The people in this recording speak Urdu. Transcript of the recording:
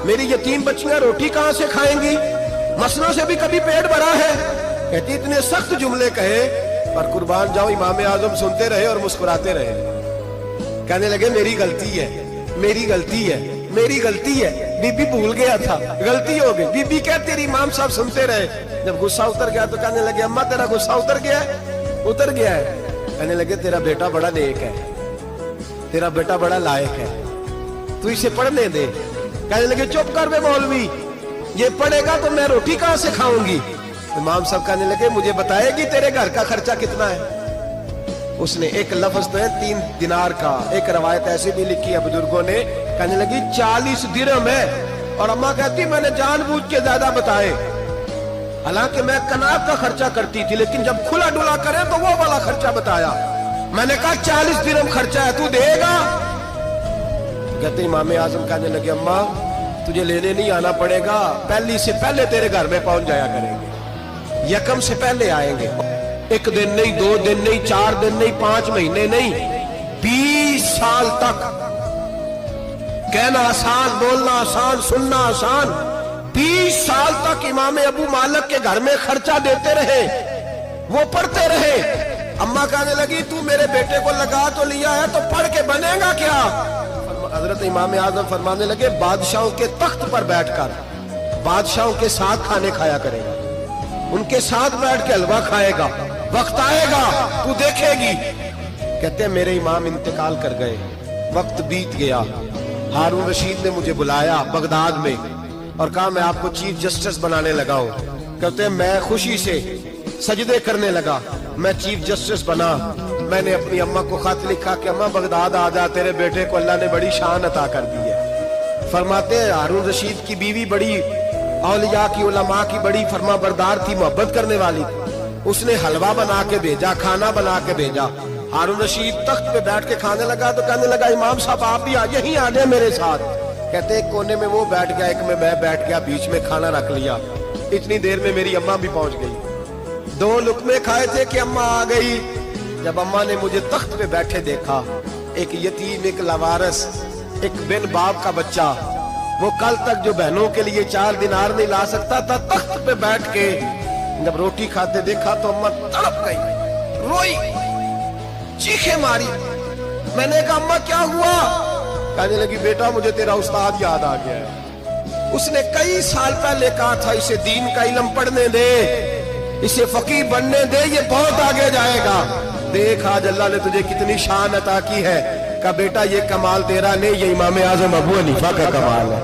میری یتیم بچیاں روٹی کہاں سے کھائیں گی؟ مسلوں سے بھی کبھی پیٹ بھرا ہے؟ کہتی اتنے سخت جملے کہے پر قربان جاؤں امام اعظم سنتے رہے اور مسکراتے رہے. کہنے لگے میری غلطی ہے، میری غلطی ہے، میری غلطی ہے. بی بی بھول گیا تھا، غلطی ہو گئی. بی بی کہتے تیری امام صاحب سنتے رہے. جب غصہ اتر گیا تو کہنے لگے اماں تیرا غصہ اتر گیا ہے؟ اتر گیا ہے. کہنے لگے تیرا بیٹا بڑا نیک ہے، تیرا بیٹا بڑا لائق ہے، تو اسے پڑھنے دے. کہنے لگے چپ کر بے مولوی، یہ پڑھے گا تو میں روٹی کہاں سے کھاؤں گی؟ امام صاحب کہنے لگے مجھے بتائے گی تیرے گھر کا خرچہ کتنا ہے؟ اس نے ایک لفظ تو ہے 3 دینار کا، ایک روایت ایسی بھی لکھی ہے بزرگوں نے، کہنے لگی 40 درہم ہے. اور اماں کہتی میں نے جان بوجھ کے زیادہ بتائے، حالانکہ میں کناب کا خرچہ کرتی تھی، لیکن جب کھلا ڈلا کرے تو وہ والا خرچہ بتایا. میں نے کہا 40 درہم خرچہ ہے، تو دے گا؟ کہتے امام اعظم کہنے لگے اماں تجھے لینے نہیں آنا پڑے گا، پہلی سے پہلے تیرے گھر میں پہنچ جایا کریں گے، یکم سے پہلے آئیں گے. 1 دن نہیں، 2 دن نہیں، 4 دن نہیں، 5 مہینے نہیں، 20 سال تک. کہنا آسان، بولنا آسان، سننا آسان. 20 سال تک امام ابو مالک کے گھر میں خرچہ دیتے رہے، وہ پڑھتے رہے. اماں کہنے لگی تو میرے بیٹے کو لگا تو لیا ہے تو پڑھ کے بنے گا کیا؟ حضرت امام اعظم فرمانے لگے بادشاہوں کے تخت پر بیٹھ کر بادشاہوں کے ساتھ کھانے کھایا کرے گا، ان کے ساتھ بیٹھ کے حلوہ کھائے گا، وقت آئے گا تو دیکھے گی. کہتے ہیں میرے امام انتقال کر گئے، وقت بیت گیا. ہارون رشید نے مجھے بلایا بغداد میں اور کہا میں آپ کو چیف جسٹس بنانے لگا ہوں. کہتے ہیں میں خوشی سے سجدے کرنے لگا. میں چیف جسٹس بنا. میں نے اپنی اماں کو خط لکھا کہ اماں بغداد آ جا، تیرے بیٹے کو اللہ نے بڑی شان عطا کر دی ہے. فرماتے ہیں ہارون رشید کی بیوی بڑی اولیاء کی، علماء کی بڑی فرما بردار تھی، محبت کرنے والی تھی. اس نے حلوہ بنا کے بھیجا، کھانا بنا کے بھیجا. ہارون رشید تخت پہ بیٹھ کے کھانے لگا تو کہنے لگا امام صاحب آپ بھی یہیں آ جائیں میرے ساتھ. کہتے ایک کونے میں وہ بیٹھ گیا، ایک میں بیٹھ گیا، بیچ میں کھانا رکھ لیا. اتنی دیر میں میری اماں بھی پہنچ گئی. 2 لقمے کھائے تھے کہ اماں آ گئی. جب اماں نے مجھے تخت پہ بیٹھے دیکھا، ایک یتیم، ایک لاوارث، ایک بن باپ کا بچہ، وہ کل تک جو بہنوں کے لیے 4 دینار نہیں لا سکتا تھا، تخت پہ بیٹھ کے جب روٹی کھاتے دیکھا تو اماں تڑپ گئی، روئی، چیخیں ماری. میں نے کہا اماں کیا ہوا؟ کہنے لگی بیٹا مجھے تیرا استاد یاد آ گیا ہے. اس نے کئی سال پہلے کہا تھا اسے دین کا علم پڑھنے دے، اسے فقیہ بننے دے، یہ بہت آگے جائے گا. دیکھ آج اللہ نے تجھے کتنی شان عطا کی ہے. کہ بیٹا یہ کمال تیرا نہیں، یہ امام اعظم ابو حنیفہ کا کمال ہے.